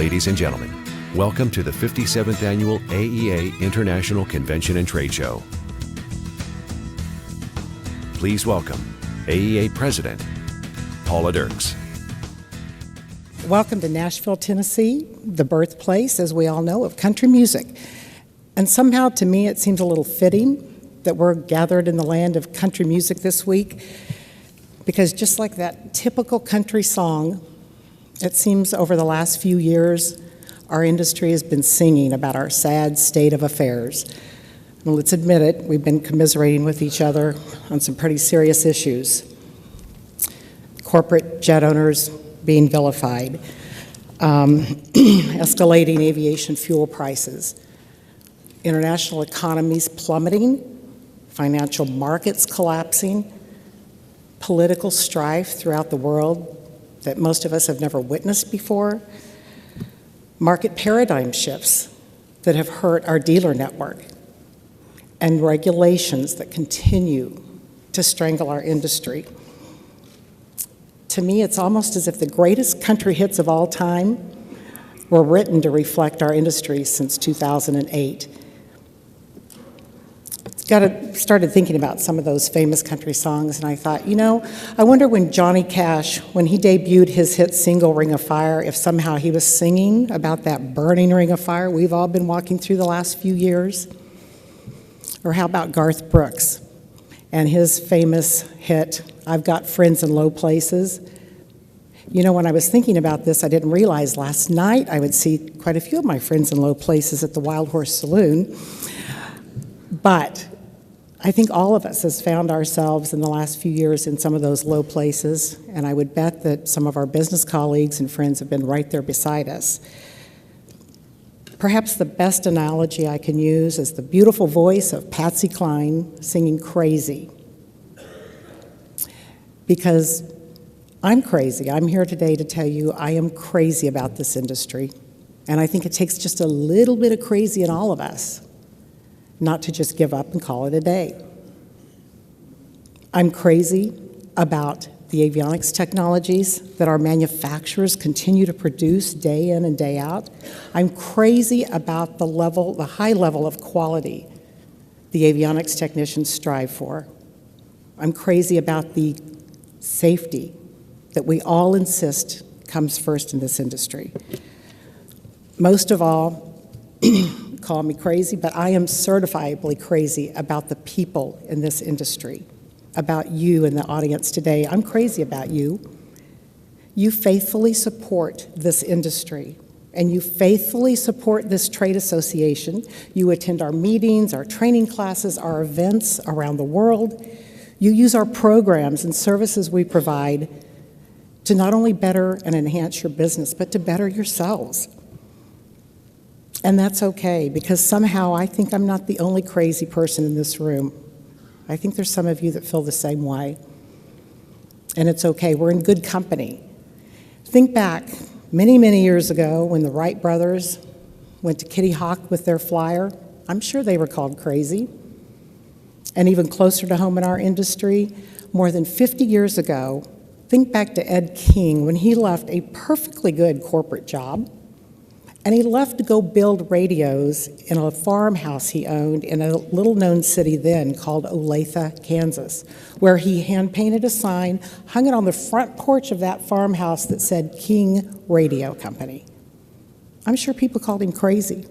Ladies and gentlemen, welcome to the 57th Annual AEA International Convention and Trade Show. Please welcome AEA President, Paula Derks. Welcome to Nashville, Tennessee, the birthplace, as we all know, of country music. And somehow, to me, it seems a little fitting that we're gathered in the land of country music this week, because just like that typical country song, it seems over the last few years, our industry has been singing about our sad state of affairs. And let's admit it, we've been commiserating with each other on some pretty serious issues. Corporate jet owners being vilified, escalating aviation fuel prices, international economies plummeting, financial markets collapsing, political strife throughout the world that most of us have never witnessed before, market paradigm shifts that have hurt our dealer network, and regulations that continue to strangle our industry. To me, it's almost as if the greatest country hits of all time were written to reflect our industry since 2008. Started thinking about some of those famous country songs, and I thought, I wonder when Johnny Cash, when he debuted his hit single, Ring of Fire, if somehow he was singing about that burning ring of fire we've all been walking through the last few years. Or how about Garth Brooks and his famous hit, I've Got Friends in Low Places. When I was thinking about this, I didn't realize last night I would see quite a few of my friends in low places at the Wild Horse Saloon. But I think all of us has found ourselves in the last few years in some of those low places, and I would bet that some of our business colleagues and friends have been right there beside us. Perhaps the best analogy I can use is the beautiful voice of Patsy Cline singing Crazy. Because I'm crazy. I'm here today to tell you I am crazy about this industry, and I think it takes just a little bit of crazy in all of us not to just give up and call it a day. I'm crazy about the avionics technologies that our manufacturers continue to produce day in and day out. I'm crazy about the high level of quality the avionics technicians strive for. I'm crazy about the safety that we all insist comes first in this industry. Most of all, call me crazy, but I am certifiably crazy about the people in this industry, about you in the audience today. I'm crazy about you. You faithfully support this industry, and you faithfully support this trade association. You attend our meetings, our training classes, our events around the world. You use our programs and services we provide to not only better and enhance your business, but to better yourselves. And that's okay, because somehow I think I'm not the only crazy person in this room. I think there's some of you that feel the same way. And it's okay, we're in good company. Think back many, many years ago when the Wright brothers went to Kitty Hawk with their flyer. I'm sure they were called crazy. And even closer to home in our industry, more than 50 years ago, think back to Ed King when he left a perfectly good corporate job, and he left to go build radios in a farmhouse he owned in a little-known city then called Olathe, Kansas, where he hand-painted a sign, hung it on the front porch of that farmhouse that said King Radio Company. I'm sure people called him crazy.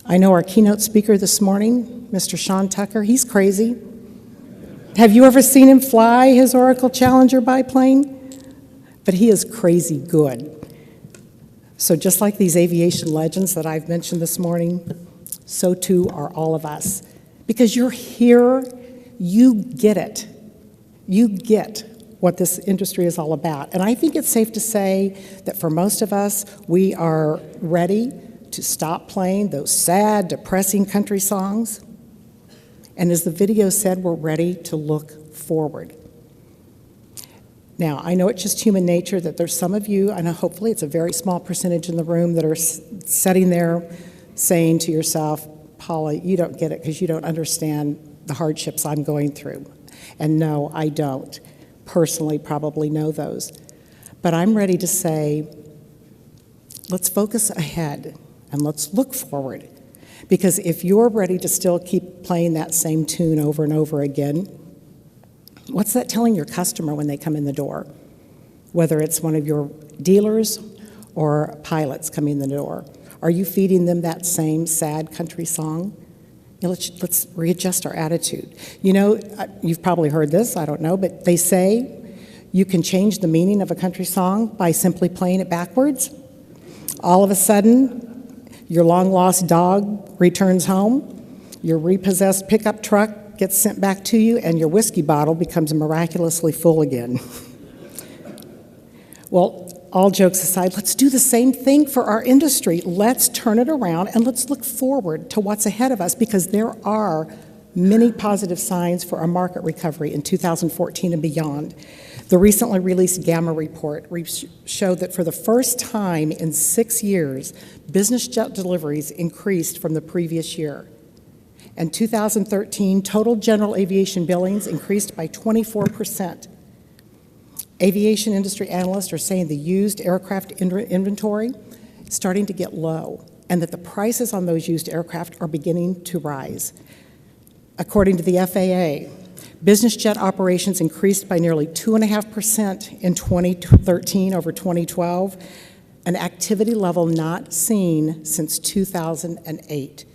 I know our keynote speaker this morning, Mr. Sean Tucker, he's crazy. Have you ever seen him fly his Oracle Challenger biplane? But he is crazy good. So just like these aviation legends that I've mentioned this morning, so too are all of us. Because you're here, you get it. You get what this industry is all about. And I think it's safe to say that for most of us, we are ready to stop playing those sad, depressing country songs. And as the video said, we're ready to look forward. Now, I know it's just human nature that there's some of you, and hopefully it's a very small percentage in the room, that are sitting there saying to yourself, Paula, you don't get it because you don't understand the hardships I'm going through. And no, I don't personally probably know those. But I'm ready to say let's focus ahead and let's look forward. Because if you're ready to still keep playing that same tune over and over again, what's that telling your customer when they come in the door? Whether it's one of your dealers or pilots coming in the door, are you feeding them that same sad country song? You know, let's readjust our attitude. You know, you've probably heard this, I don't know, but they say you can change the meaning of a country song by simply playing it backwards. All of a sudden, your long-lost dog returns home, your repossessed pickup truck gets sent back to you, and your whiskey bottle becomes miraculously full again. Well, all jokes aside, let's do the same thing for our industry. Let's turn it around and let's look forward to what's ahead of us, because there are many positive signs for our market recovery in 2014 and beyond. The recently released Gamma report showed that for the first time in 6 years, business jet deliveries increased from the previous year. In 2013, total general aviation billings increased by 24%. Aviation industry analysts are saying the used aircraft inventory is starting to get low, and that the prices on those used aircraft are beginning to rise. According to the FAA, business jet operations increased by nearly 2.5% in 2013 over 2012, an activity level not seen since 2008.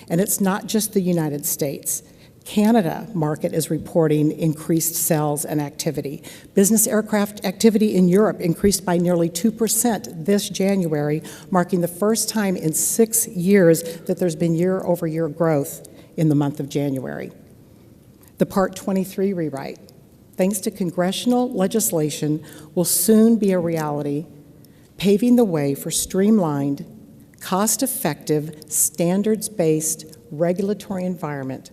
And it's not just the United States. Canada market is reporting increased sales and activity. Business aircraft activity in Europe increased by nearly 2% this January, marking the first time in 6 years that there's been year-over-year growth in the month of January. The Part 23 rewrite, thanks to congressional legislation, will soon be a reality, paving the way for streamlined, cost-effective, standards-based regulatory environment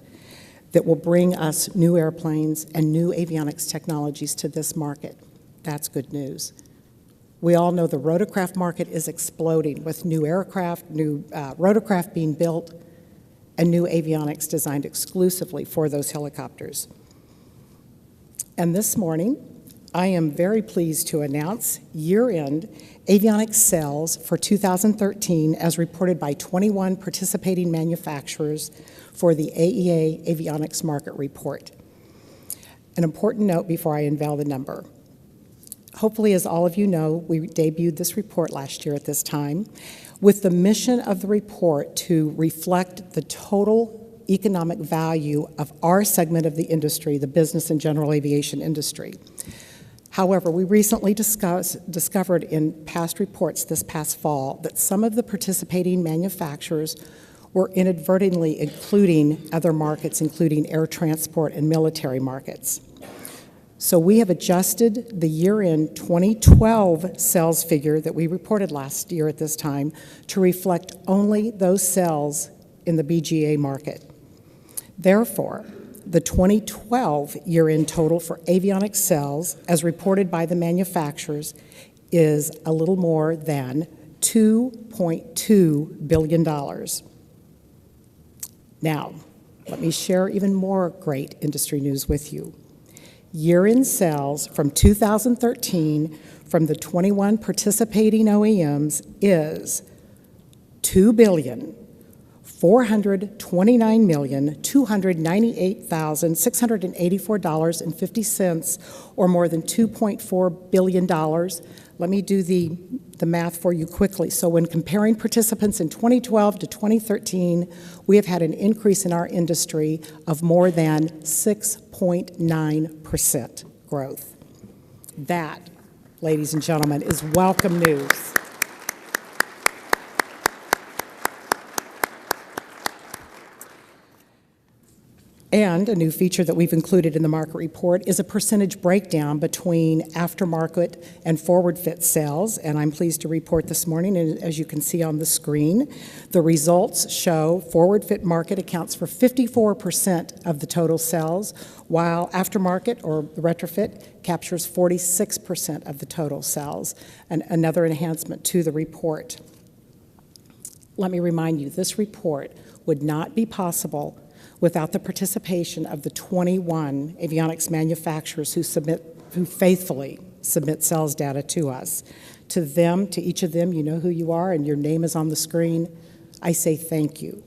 that will bring us new airplanes and new avionics technologies to this market. That's good news. We all know the rotorcraft market is exploding with new aircraft, new rotorcraft being built, and new avionics designed exclusively for those helicopters. And this morning, I am very pleased to announce year-end avionics sales for 2013 as reported by 21 participating manufacturers for the AEA Avionics Market Report. An important note before I unveil the number. Hopefully, as all of you know, we debuted this report last year at this time with the mission of the report to reflect the total economic value of our segment of the industry, the business and general aviation industry. However, we recently discovered in past reports this past fall that some of the participating manufacturers were inadvertently including other markets, including air transport and military markets. So we have adjusted the year-end 2012 sales figure that we reported last year at this time to reflect only those sales in the BGA market. Therefore, the 2012 year-end total for avionics sales, as reported by the manufacturers, is a little more than $2.2 billion. Now, let me share even more great industry news with you. Year-end sales from 2013 from the 21 participating OEMs is $2,429,298,684.50, or more than $2.4 billion. Let me do the math for you quickly. So when comparing participants in 2012 to 2013, we have had an increase in our industry of more than 6.9% growth. That, ladies and gentlemen, is welcome news. And a new feature that we've included in the market report is a percentage breakdown between aftermarket and forward fit sales. And I'm pleased to report this morning, and as you can see on the screen, the results show forward fit market accounts for 54% of the total sales, while aftermarket or retrofit captures 46% of the total sales, and another enhancement to the report. Let me remind you, this report would not be possible without the participation of the 21 avionics manufacturers who faithfully submit sales data to us. To them, to each of them, you know who you are and your name is on the screen, I say thank you.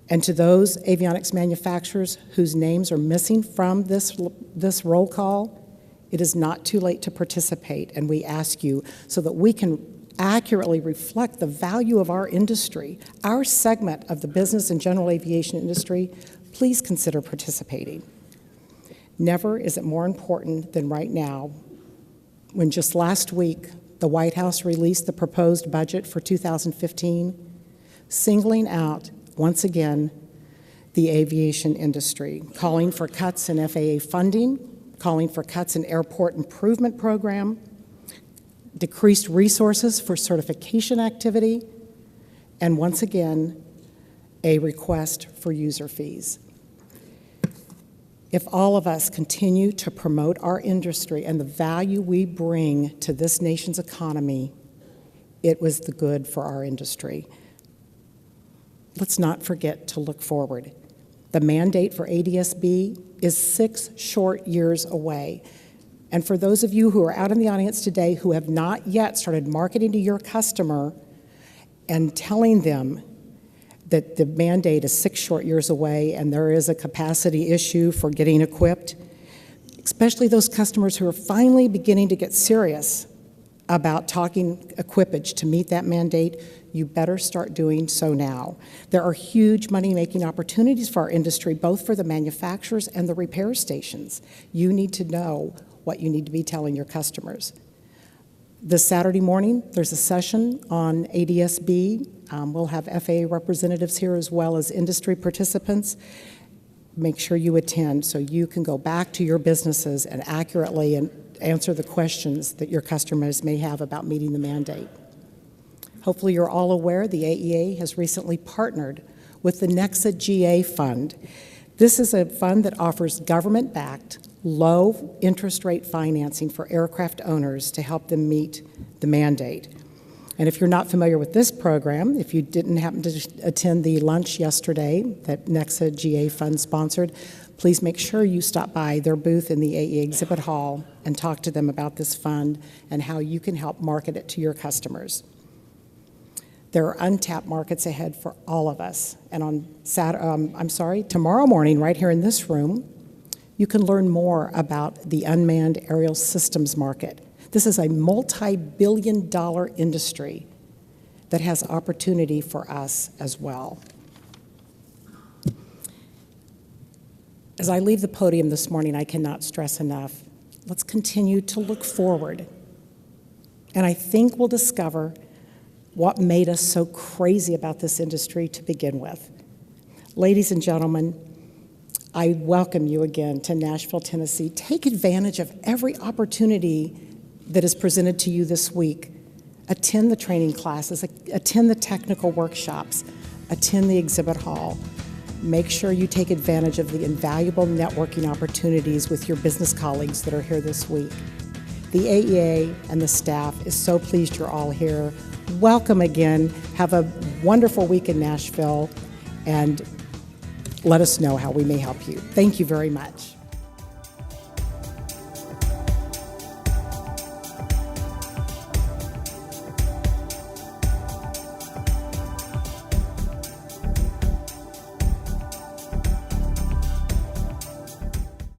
And to those avionics manufacturers whose names are missing from this roll call, it is not too late to participate, and we ask you so that we can accurately reflect the value of our industry, our segment of the business and general aviation industry. Please consider participating. Never is it more important than right now, when just last week the White House released the proposed budget for 2015, singling out, once again, the aviation industry, calling for cuts in FAA funding, calling for cuts in airport improvement program, decreased resources for certification activity, and once again, a request for user fees. If all of us continue to promote our industry and the value we bring to this nation's economy, it was the good for our industry. Let's not forget to look forward. The mandate for ADS-B is 6 short years away. And for those of you who are out in the audience today who have not yet started marketing to your customer and telling them that the mandate is 6 short years away and there is a capacity issue for getting equipped, especially those customers who are finally beginning to get serious about talking equipage to meet that mandate, you better start doing so now. There are huge money-making opportunities for our industry, both for the manufacturers and the repair stations. You need to know what you need to be telling your customers. This Saturday morning, there's a session on ADS-B. We'll have FAA representatives here as well as industry participants. Make sure you attend so you can go back to your businesses and accurately answer the questions that your customers may have about meeting the mandate. Hopefully you're all aware the AEA has recently partnered with the NEXA GA Fund. This is a fund that offers government-backed, low interest rate financing for aircraft owners to help them meet the mandate. And if you're not familiar with this program, if you didn't happen to attend the lunch yesterday that NEXA GA Fund sponsored, please make sure you stop by their booth in the AEA exhibit hall and talk to them about this fund and how you can help market it to your customers. There are untapped markets ahead for all of us. And on tomorrow morning, right here in this room, you can learn more about the unmanned aerial systems market. This is a multi-billion-dollar industry that has opportunity for us as well. As I leave the podium this morning, I cannot stress enough, let's continue to look forward. And I think we'll discover what made us so crazy about this industry to begin with. Ladies and gentlemen, I welcome you again to Nashville, Tennessee. Take advantage of every opportunity that is presented to you this week. Attend the training classes, attend the technical workshops, attend the exhibit hall. Make sure you take advantage of the invaluable networking opportunities with your business colleagues that are here this week. The AEA and the staff is so pleased you're all here. Welcome again. Have a wonderful week in Nashville, and let us know how we may help you. Thank you very much.